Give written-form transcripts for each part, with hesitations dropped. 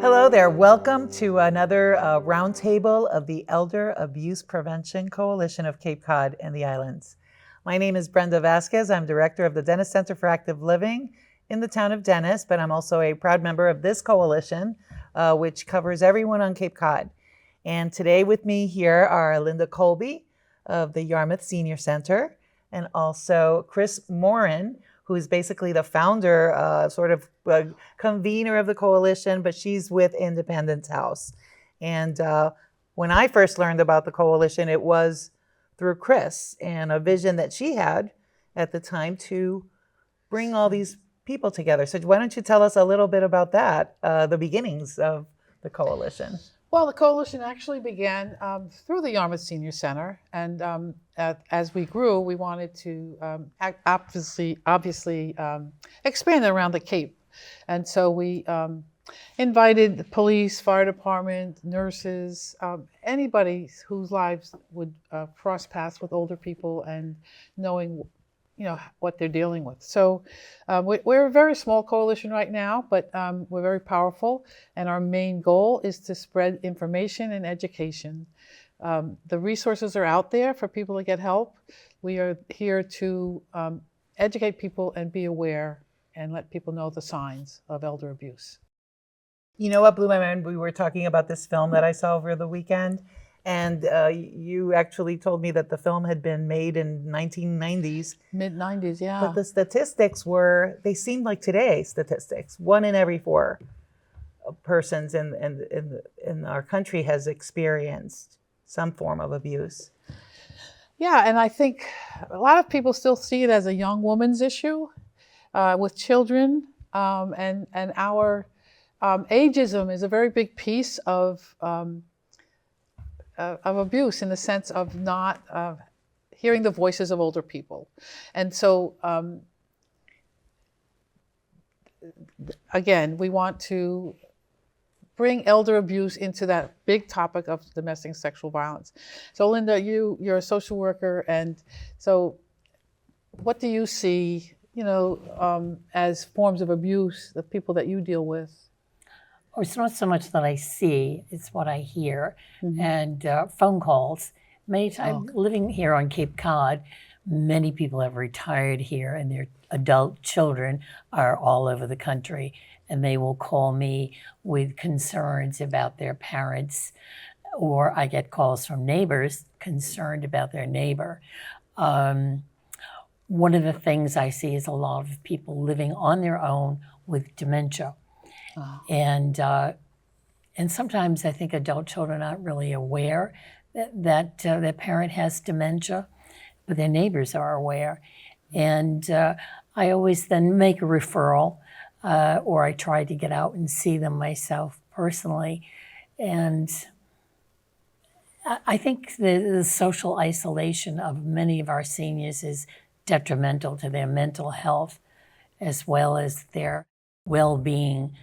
Hello there. Welcome to another roundtable of the Elder Abuse Prevention Coalition of Cape Cod and the Islands. My name is Brenda Vasquez. I'm director of the Dennis Center for Active Living in the town of Dennis, but I'm also a proud member of this coalition, which covers everyone on Cape Cod. And today with me here are Linda Colby of the Yarmouth Senior Center, and also Chris Morin, who is basically the founder, convener of the coalition, but she's with Independence House. And when I first learned about the coalition, it was through Chris and a vision that she had at the time to bring all these people together. So why don't you tell us a little bit about that, the beginnings of the coalition? Well, the coalition actually began through the Yarmouth Senior Center, and as we grew, we wanted to obviously expand it around the Cape. And so we invited the police, fire department, nurses, anybody whose lives would cross paths with older people and knowing what they're dealing with. So we're a very small coalition right now, but we're very powerful, and our main goal is to spread information and education. The resources are out there for people to get help. We are here to educate people and be aware and let people know the signs of elder abuse. You know what blew my mind? We were talking about this film that I saw over the weekend, and you actually told me that the film had been made in 1990s. Mid-90s, yeah. But the statistics they seemed like today's statistics. 1 in every 4 persons in our country has experienced some form of abuse. Yeah, and I think a lot of people still see it as a young woman's issue with children, and our ageism is a very big piece of abuse, in the sense of not hearing the voices of older people. And so, again, we want to bring elder abuse into that big topic of domestic sexual violence. So Linda, you're a social worker, and so what do you see, as forms of abuse, the people that you deal with? Or it's not so much that I see, it's what I hear. And phone calls. Many times, living here on Cape Cod, many people have retired here, and their adult children are all over the country. And they will call me with concerns about their parents, or I get calls from neighbors concerned about their neighbor. One of the things I see is a lot of people living on their own with dementia. And sometimes I think adult children aren't really aware that their parent has dementia, but their neighbors are aware. And I always then make a referral, or I try to get out and see them myself personally. And I think the social isolation of many of our seniors is detrimental to their mental health as well as their well-being.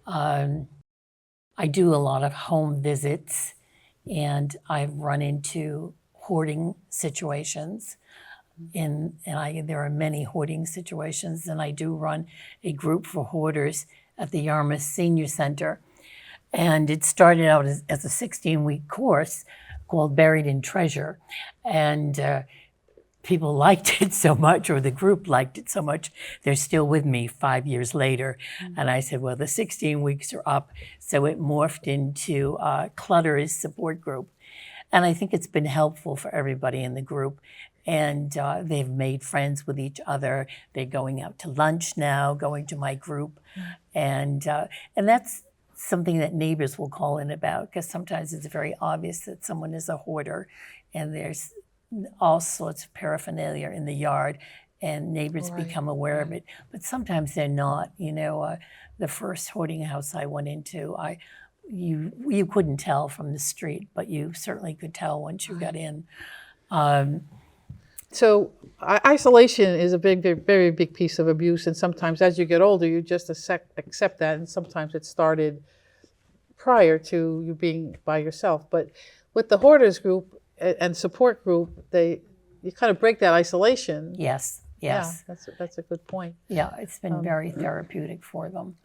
I do a lot of home visits, and I've run into hoarding situations. There are many hoarding situations, and I do run a group for hoarders at the Yarmouth Senior Center. And it started out as a 16-week course called Buried in Treasure. And people liked it so much, or the group liked it so much, they're still with me 5 years later. And I said, well, the 16 weeks are up. So it morphed into Clutter's support group. And I think it's been helpful for everybody in the group. And they've made friends with each other. They're going out to lunch now, going to my group. And that's something that neighbors will call in about, because sometimes it's very obvious that someone is a hoarder, and there's all sorts of paraphernalia in the yard, and neighbors become aware of it. But sometimes they're not. The first hoarding house I went into, you couldn't tell from the street, but you certainly could tell once you got in. So isolation is a very big piece of abuse, and sometimes as you get older, you just accept that, and sometimes it started prior to you being by yourself. But with the hoarders group and support group, you kind of break that isolation. Yes. Yeah, that's a good point. Yeah, it's been very therapeutic for them.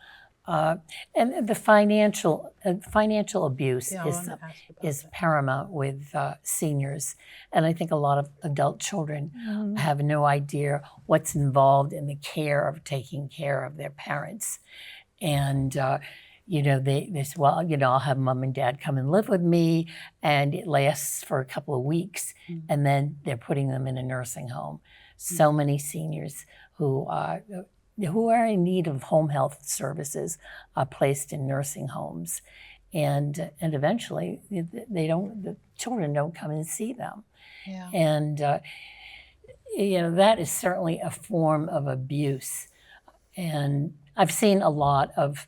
And the financial abuse Yeah, I wanted to ask about is that. paramount with seniors, and I think a lot of adult children have no idea what's involved in the care of taking care of their parents, and they say, well, I'll have mom and dad come and live with me, and it lasts for a couple of weeks, and then they're putting them in a nursing home. So many seniors who are in need of home health services are placed in nursing homes, and eventually the children don't come and see them, Yeah. and that is certainly a form of abuse. And I've seen a lot of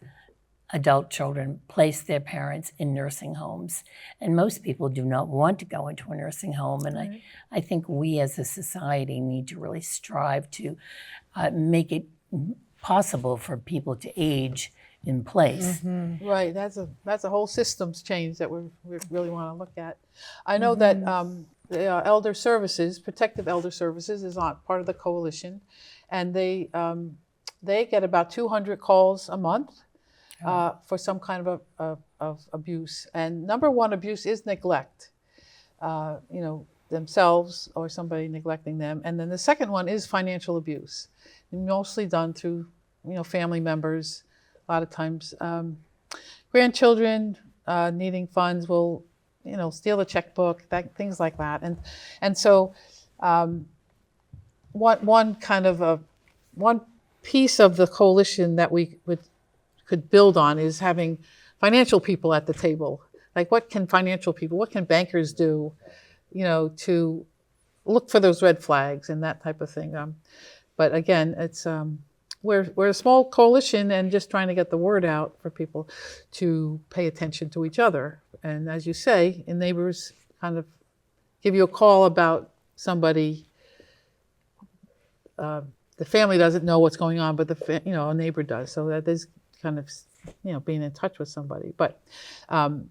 adult children place their parents in nursing homes, and most people do not want to go into a nursing home. And I think we as a society need to really strive to make it possible for people to age in place. Right, that's a whole systems change that we really want to look at. I know that the Elder Services, Protective Elder Services, is on part of the coalition, and they get about 200 calls a month for some kind of abuse. And number one abuse is neglect, themselves or somebody neglecting them. And then the second one is financial abuse, mostly done through family members. A lot of times, grandchildren needing funds will, steal a checkbook, things like that. And so, one piece of the coalition that we could build on is having financial people at the table. Like, what can bankers do, to look for those red flags and that type of thing. But again, it's we're a small coalition and just trying to get the word out for people to pay attention to each other. And as you say, neighbors kind of give you a call about somebody. The family doesn't know what's going on, but a neighbor does. So that is kind of being in touch with somebody. But in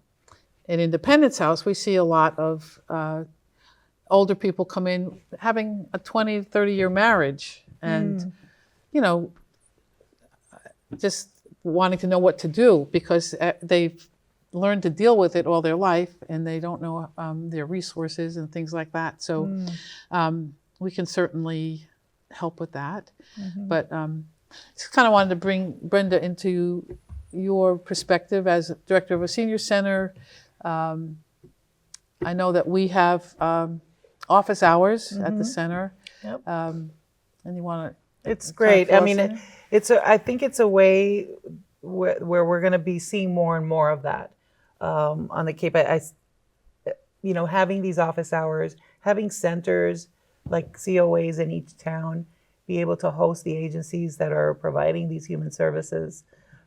Independence House, we see a lot of older people come in having a 20, 30-year marriage and, just wanting to know what to do because they've learned to deal with it all their life and they don't know their resources and things like that. So we can certainly help with that. But just kind of wanted to bring Brenda into your perspective as director of a senior center. I know that we have office hours at the center. Yep. And you want to? It's great. I mean, I think it's a way where we're going to be seeing more and more of that on the Cape. Having these office hours, having centers like COAs in each town, be able to host the agencies that are providing these human services.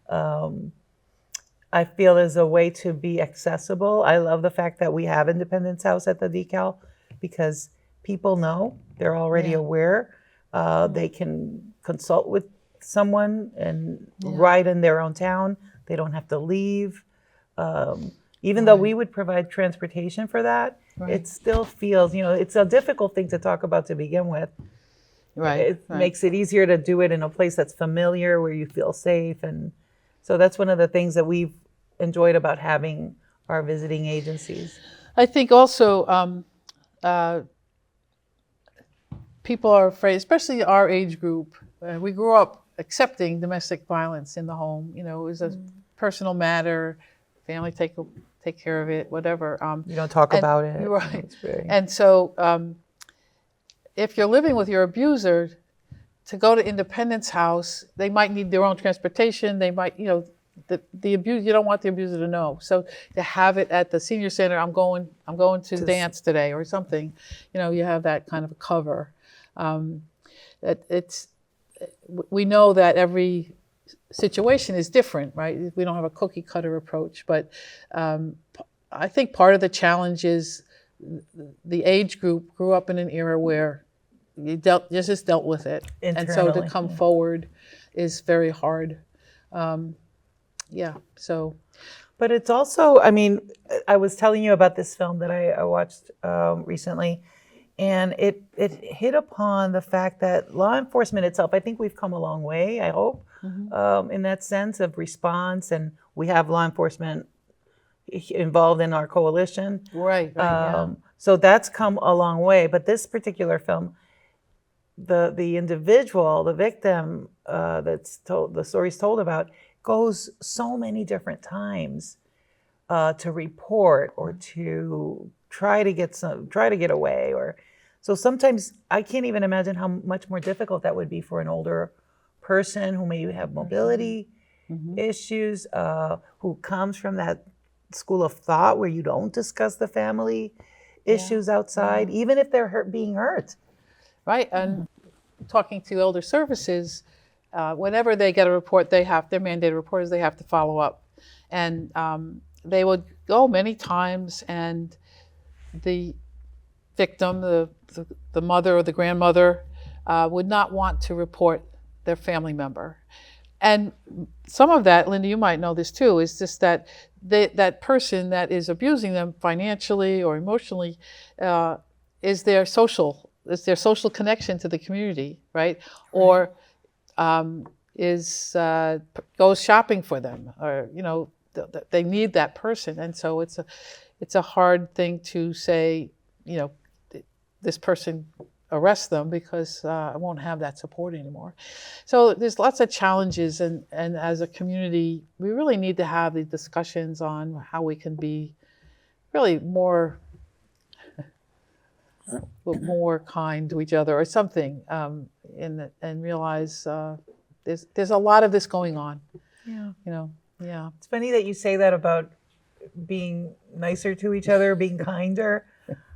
I feel is a way to be accessible. I love the fact that we have Independence House at the decal because people know, they're already aware. They can consult with someone and ride in their own town. They don't have to leave. Even though we would provide transportation for that, it still feels, it's a difficult thing to talk about to begin with. It makes it easier to do it in a place that's familiar, where you feel safe. And so that's one of the things that we've enjoyed about having our visiting agencies. I think also people are afraid, especially our age group. We grew up accepting domestic violence in the home. It was a personal matter. Family take care of it, whatever. You don't talk about it. Right. And so if you're living with your abuser, to go to Independence House, they might need their own transportation. They might, the abuse, you don't want the abuser to know. So to have it at the senior center, I'm going to dance today or something, you have that kind of a cover. We know that every situation is different, right? We don't have a cookie cutter approach, but I think part of the challenge is the age group grew up in an era where you just dealt with it. And so to come forward is very hard. So. But it's also, I was telling you about this film that I watched recently, And it hit upon the fact that law enforcement itself, I think we've come a long way, I hope, in that sense of response. And we have law enforcement involved in our coalition. Right, yeah. So that's come a long way. But this particular film, the individual, the victim that's told, the story's told about, goes so many different times to report or to try to get away. Or so sometimes I can't even imagine how much more difficult that would be for an older person who may have mobility issues, who comes from that school of thought where you don't discuss the family issues outside, even if they're being hurt. Right, and talking to Elder Services, whenever they get a report, their mandated reporters, they have to follow up. And they would go many times, and the victim, the mother or the grandmother, would not want to report their family member. And some of that, Linda, you might know this too, is just that that person that is abusing them financially or emotionally is their social connection to the community, right? Or goes shopping for them, or they need that person, and so it's a hard thing to say, this person arrest them because I won't have that support anymore. So there's lots of challenges, and as a community, we really need to have the discussions on how we can be really more kind to each other or something, and realize there's a lot of this going on. Yeah. Yeah. It's funny that you say that about being nicer to each other, being kinder.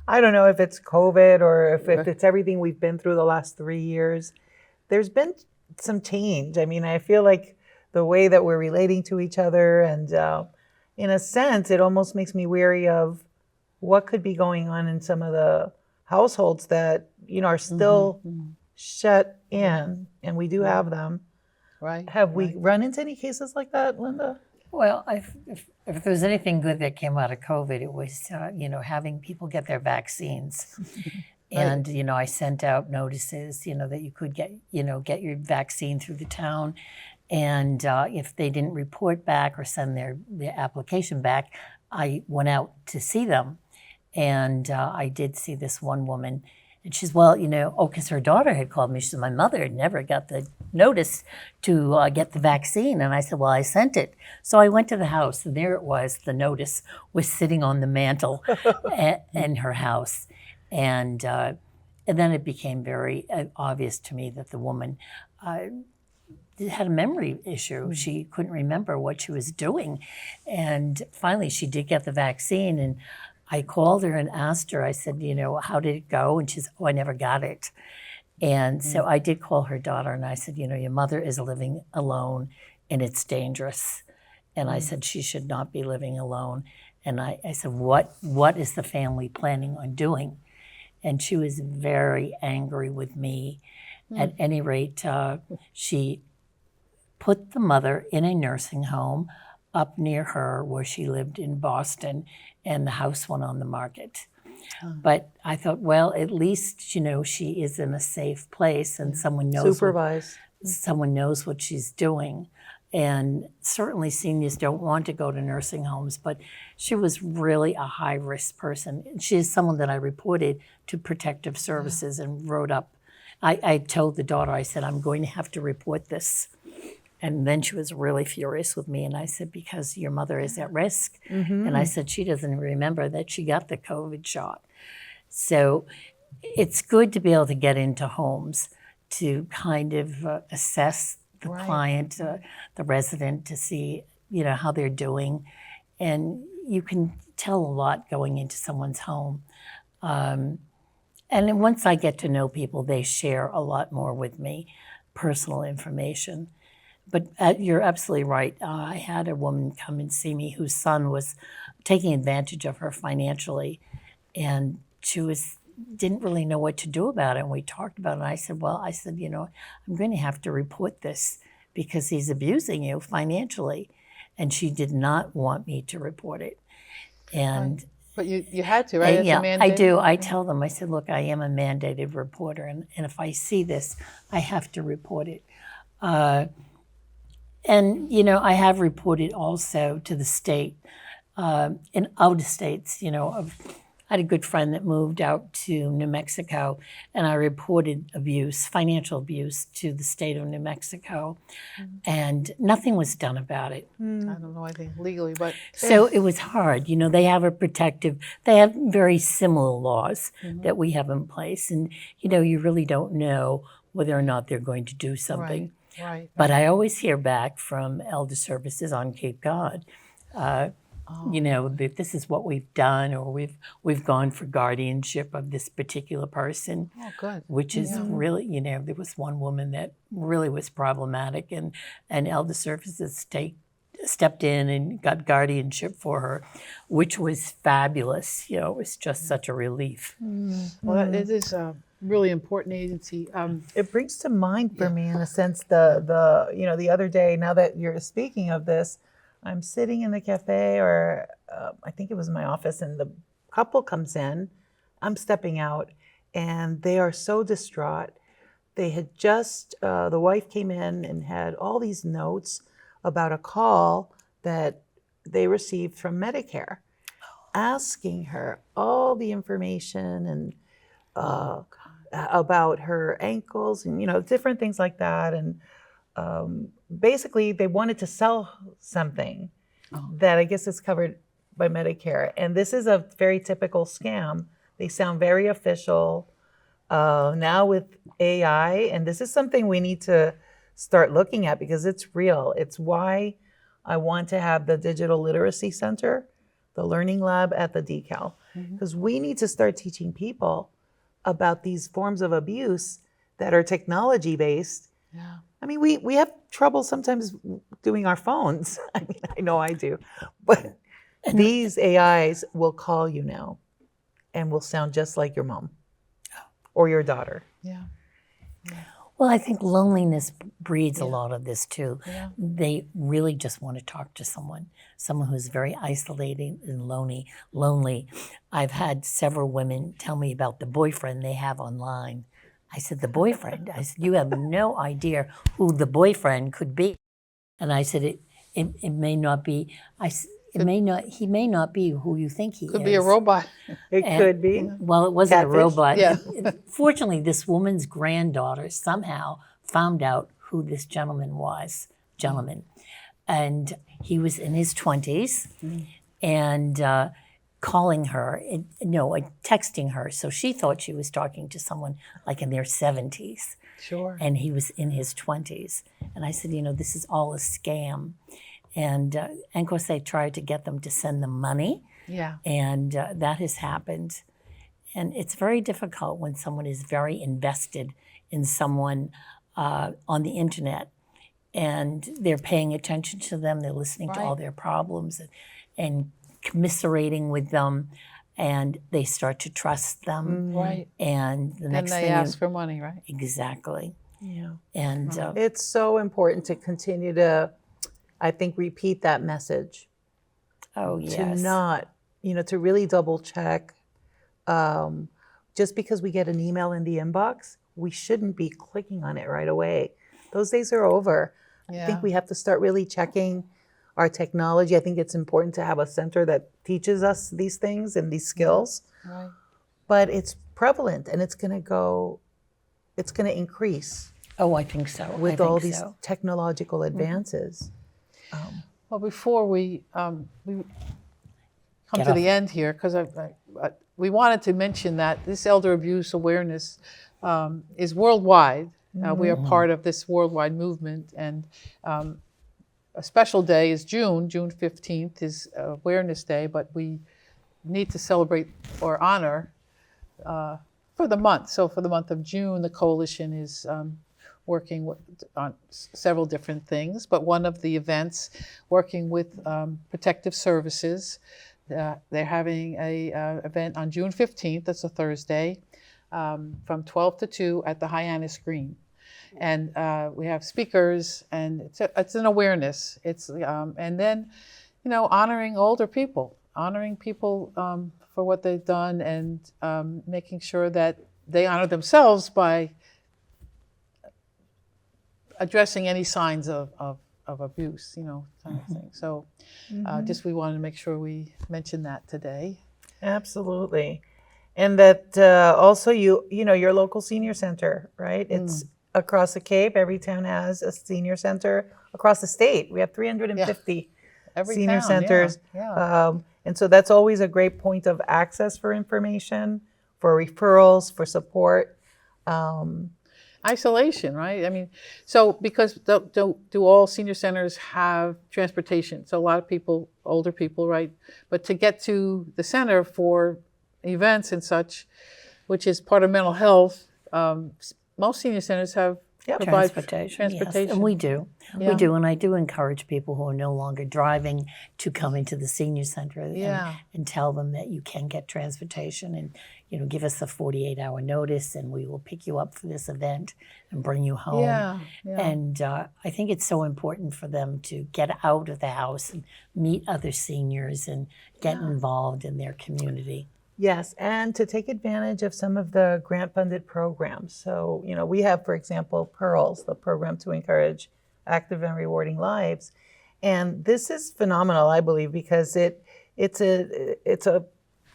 I don't know if it's COVID or if it's everything we've been through the last 3 years. There's been some change. I mean, I feel like the way that we're relating to each other, and in a sense, it almost makes me weary of what could be going on in some of the households that, are still shut in, and we do have them. Right. Have we run into any cases like that, Linda? Well, if there's anything good that came out of COVID, it was, having people get their vaccines. And, I sent out notices, that you could get your vaccine through the town. And if they didn't report back or send their application back, I went out to see them. And I did see this one woman. And she's, because her daughter had called me. She said, my mother had never got the notice to get the vaccine. And I said, well, I sent it. So I went to the house, and there it was. The notice was sitting on the mantle in her house. And then it became very obvious to me that the woman had a memory issue. She couldn't remember what she was doing. And finally, she did get the vaccine. And I called her and asked her, I said, how did it go? And she said, I never got it. And so I did call her daughter, and I said, your mother is living alone, and it's dangerous. And I said, she should not be living alone. And I said, what is the family planning on doing? And she was very angry with me. At any rate, she put the mother in a nursing home up near her where she lived in Boston, and the house went on the market. But I thought, well, at least, she is in a safe place, and someone knows someone knows what she's doing. And certainly seniors don't want to go to nursing homes, but she was really a high-risk person. She is someone that I reported to Protective Services and wrote up. I told the daughter, I said, I'm going to have to report this. And then she was really furious with me. And I said, because your mother is at risk. And I said, she doesn't remember that she got the COVID shot. So it's good to be able to get into homes to kind of assess the client, the resident, to see, how they're doing. And you can tell a lot going into someone's home. And then once I get to know people, they share a lot more with me, personal information. But you're absolutely right. I had a woman come and see me whose son was taking advantage of her financially, and she didn't really know what to do about it. And we talked about it. And I said, I'm going to have to report this because he's abusing you financially. And she did not want me to report it. And But you had to, right? It's a Yeah, I mandate? do. I tell them, I said, look, I am a mandated reporter, and if I see this, I have to report it. And, I have reported also to the state, in other states, I had a good friend that moved out to New Mexico, and I reported abuse, financial abuse, to the state of New Mexico, and nothing was done about it. I don't know anything legally, but So it was hard. They have very similar laws that we have in place. And, you really don't know whether or not they're going to do something. right. But I always hear back from Elder Services on Cape Cod, that this is what we've done, or we've gone for guardianship of this particular person. Oh, good. Which is really, there was one woman that really was problematic, and Elder Services stepped in and got guardianship for her, which was fabulous. It was just such a relief. Well, it is a really important agency. It brings to mind for me, in a sense, the other day. Now that you're speaking of this, I'm sitting in the cafe, or I think it was my office, and the couple comes in. I'm stepping out, and they are so distraught. They had just, the wife came in and had all these notes about a call that they received from Medicare, asking her all the information and about her ankles and different things like that. And basically they wanted to sell something that I guess is covered by Medicare. And this is a very typical scam. They sound very official now with AI, and this is something we need to start looking at because it's real. It's why I want to have the Digital Literacy Center, the Learning Lab at the DeKalb, because we need to start teaching people about these forms of abuse that are technology based. Yeah. I mean, we have trouble sometimes doing our phones. I mean, I know I do, but these AIs will call you now and will sound just like your mom or your daughter. Yeah. Well, I think loneliness breeds a lot of this too. Yeah. They really just want to talk to someone who's very isolated and lonely. I've had several women tell me about the boyfriend they have online. I said, the boyfriend? I said, you have no idea who the boyfriend could be. And I said, it may not be, he may not be who you think he is. Could be a robot. It could be. Well, it wasn't a Catfish? robot. Yeah. Fortunately, this woman's granddaughter somehow found out who this gentleman was. And he was in his 20s and calling her, texting her. So she thought she was talking to someone like in their 70s. Sure. And he was in his 20s. And I said, this is all a scam. And of course, they tried to get them to send them money. Yeah. And that has happened. And it's very difficult when someone is very invested in someone on the internet, and they're paying attention to them, they're listening to all their problems and commiserating with them, and they start to trust them. Right. And the next Then thing they ask for money, right? Exactly. Yeah. And It's so important to continue to, I think, repeat that message. oh, yes. To not, to really double check. Just because we get an email in the inbox, we shouldn't be clicking on it right away. Those days are over. I think we have to start really checking our technology. I think it's important to have a center that teaches us these things and these skills. Right. But it's prevalent, and it's going to increase Oh, I think so. with all these technological advances. Well, before we come Get to off. the end here, because we wanted to mention that this elder abuse awareness is worldwide. We are part of this worldwide movement, and a special day is June 15th is Awareness Day, but we need to celebrate or honor for the month. So for the month of June, the coalition is working on several different things, but one of the events working with Protective Services, they're having a event on June 15th, that's a Thursday, from 12 to 2 at the Hyannis Green. And we have speakers, and it's an awareness. It's and then, honoring older people, for what they've done, and making sure that they honor themselves by addressing any signs of abuse, kind of thing. So just we wanted to make sure we mentioned that today. Absolutely. And that also your local senior center, right? It's across the Cape. Every town has a senior center. Across the state, we have 350 Every senior town, centers. Yeah. And so that's always a great point of access for information, for referrals, for support. Isolation, right? I mean, so because do all senior centers have transportation? So a lot of people, older people, right? But to get to the center for events and such, which is part of mental health, most senior centers provide Transportation. Yes, transportation. and we do. Yeah. We do, and I do encourage people who are no longer driving to come into the senior center and tell them that you can get transportation, and give us a 48-hour notice, and we will pick you up for this event and bring you home. Yeah. And I think it's so important for them to get out of the house and meet other seniors and get involved in their community. Yes, and to take advantage of some of the grant-funded programs. So, we have, for example, PEARLS, the program to encourage active and rewarding lives. And this is phenomenal, I believe, because it's a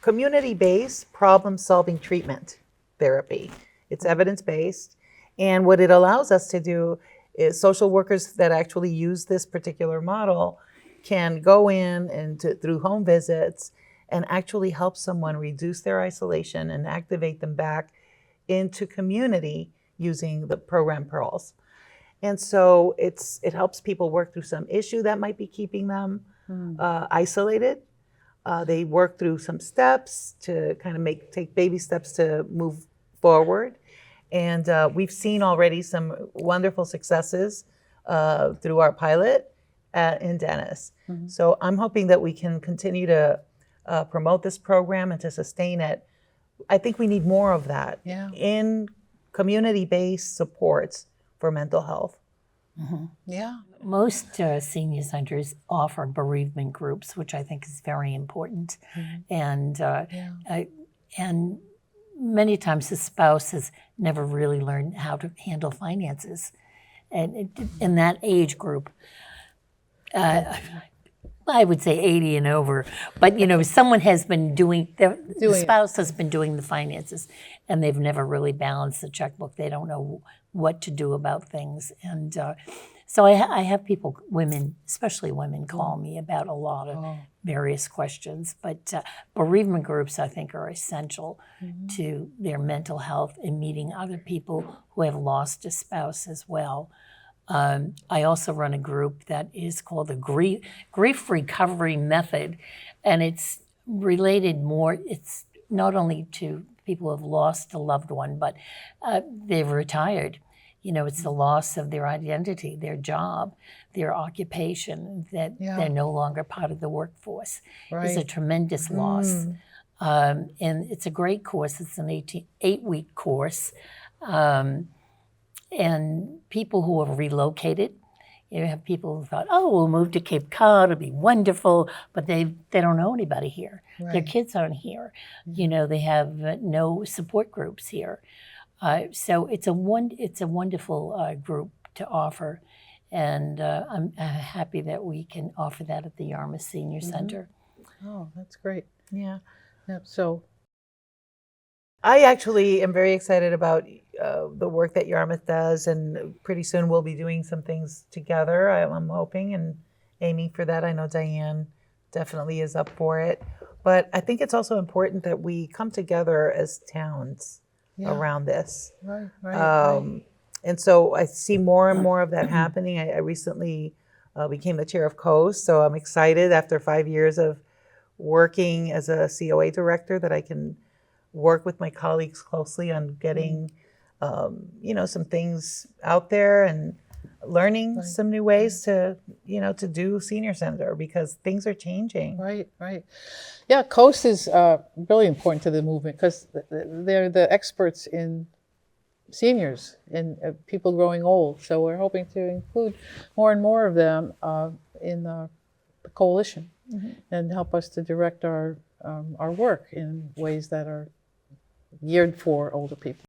community-based problem-solving treatment therapy. It's evidence-based. And what it allows us to do is social workers that actually use this particular model can go in and through home visits and actually help someone reduce their isolation and activate them back into community using the program PEARLS. And so it helps people work through some issue that might be keeping them isolated. They work through some steps to kind of take baby steps to move forward. And we've seen already some wonderful successes through our pilot in Dennis. So I'm hoping that we can continue to promote this program and to sustain it. I think we need more of that in community-based supports for mental health. Yeah. Most senior centers offer bereavement groups, which I think is very important. And many times the spouse has never really learned how to handle finances. And in that age group, I would say 80 and over, but someone has been the spouse has been doing the finances, and they've never really balanced the checkbook. They don't know what to do about things, and so I have people, women, especially women, call me about a lot of various questions. But bereavement groups, I think, are essential to their mental health and meeting other people who have lost a spouse as well. I also run a group that is called the Grief Recovery Method, and it's related more, it's not only to people who have lost a loved one, but they've retired. It's the loss of their identity, their job, their occupation, that they're no longer part of the workforce. It's a tremendous loss. And it's a great course. It's an 8-week course. And people who have relocated, you have people who thought, we'll move to Cape Cod, it'll be wonderful, but they don't know anybody here. Their kids aren't here. They have no support groups here. So it's a wonderful group to offer, and I'm happy that we can offer that at the Yarmouth Senior Center. Oh, that's great. Yeah. So I actually am very excited about the work that Yarmouth does, and pretty soon we'll be doing some things together. I'm hoping and aiming for that. I know Diane definitely is up for it. But I think it's also important that we come together as towns around this. Right. And so I see more and more of that happening. I recently became the chair of COAST, so I'm excited after 5 years of working as a COA director that I can work with my colleagues closely on getting, some things out there and learning some new ways to do senior center, because things are changing. Right. Yeah, COAST is really important to the movement because they're the experts in seniors and people growing old. So we're hoping to include more and more of them in the coalition and help us to direct our our work in ways that are geared for older people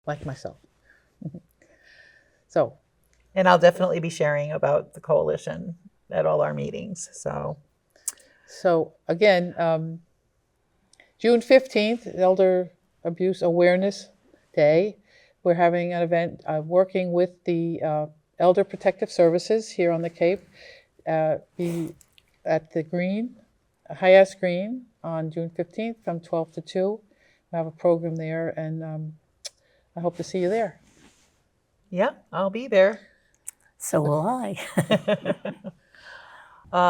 like myself. So, And I'll definitely be sharing about the coalition at all our meetings. so again, June 15th, Elder Abuse Awareness Day. We're having an event working with the Elder Protective Services here on the Cape. Be at the Green, High-Ass Green on June 15th from 12 to 2. We have a program there, and I hope to see you there. Yeah, I'll be there. So will I.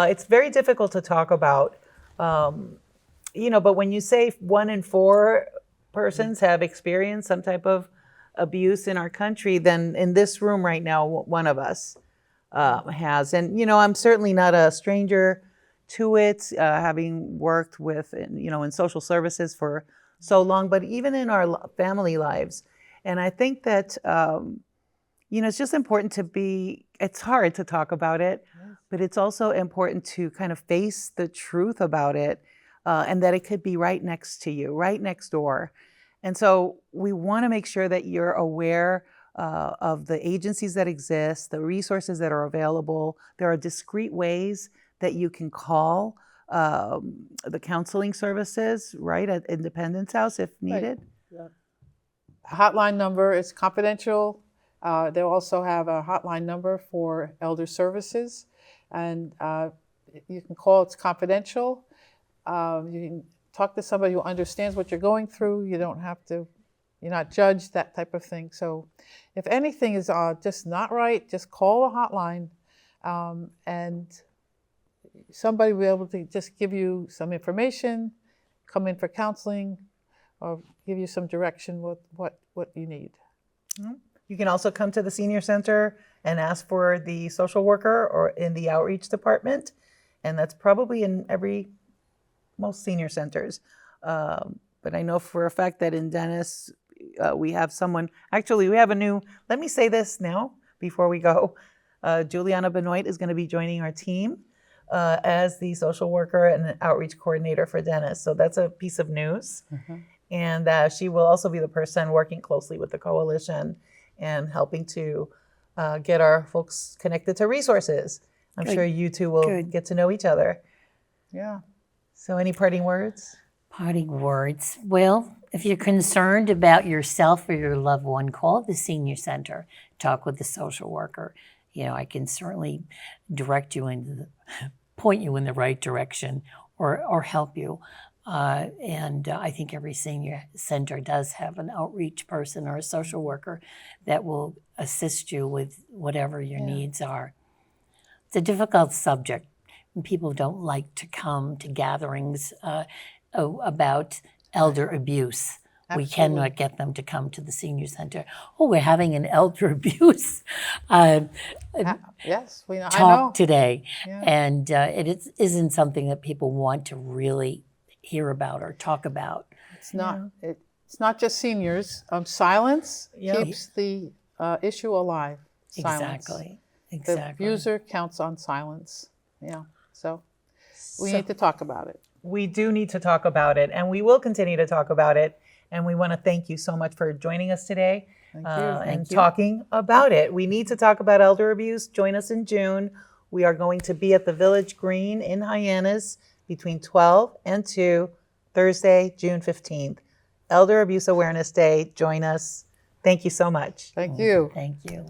It's very difficult to talk about, but when you say 1 in 4 persons have experienced some type of abuse in our country, then in this room right now, one of us has. And, I'm certainly not a stranger to it, having worked with, in social services for so long, but even in our family lives. And I think that, it's just important it's hard to talk about it, but it's also important to kind of face the truth about it, and that it could be right next to you, right next door. And so we want to make sure that you're aware of the agencies that exist, the resources that are available. There are discrete ways that you can call the counseling services, right, at Independence House if needed. Right. Hotline number is confidential. They'll also have a hotline number for elder services, and you can call. It's confidential. You can talk to somebody who understands what you're going through. You don't have to, you're not judged, that type of thing. So if anything is just not right, just call a hotline, and somebody will be able to just give you some information, come in for counseling, or give you some direction with what you need. You can also come to the senior center and ask for the social worker or in the outreach department. And that's probably in most senior centers. But I know for a fact that in Dennis, we have someone, actually we have a new, let me say this now before we go. Juliana Benoit is going to be joining our team as the social worker and outreach coordinator for Dennis. So that's a piece of news. Mm-hmm. And she will also be the person working closely with the coalition and helping to get our folks connected to resources. I'm sure you two will get to know each other. Yeah. So any parting words? Parting words. Well, if you're concerned about yourself or your loved one, call the senior center. Talk with the social worker. I can certainly direct you point you in the right direction or help you. And I think every senior center does have an outreach person or a social worker that will assist you with whatever your needs are. It's a difficult subject. People don't like to come to gatherings about elder abuse. Absolutely. We cannot get them to come to the senior center. Oh, we're having an elder abuse yes, we know. talk today. Yeah. And it isn't something that people want to really hear about or talk about. It's not. It's not just seniors. Silence keeps the issue alive. Silence. Exactly. The abuser counts on silence. Yeah. So we need to talk about it. We do need to talk about it, and we will continue to talk about it. And we want to thank you so much for joining us today and talking about it. We need to talk about elder abuse. Join us in June. We are going to be at the Village Green in Hyannis between 12 and 2, Thursday, June 15th. Elder Abuse Awareness Day. Join us. Thank you so much. Thank you. Thank you.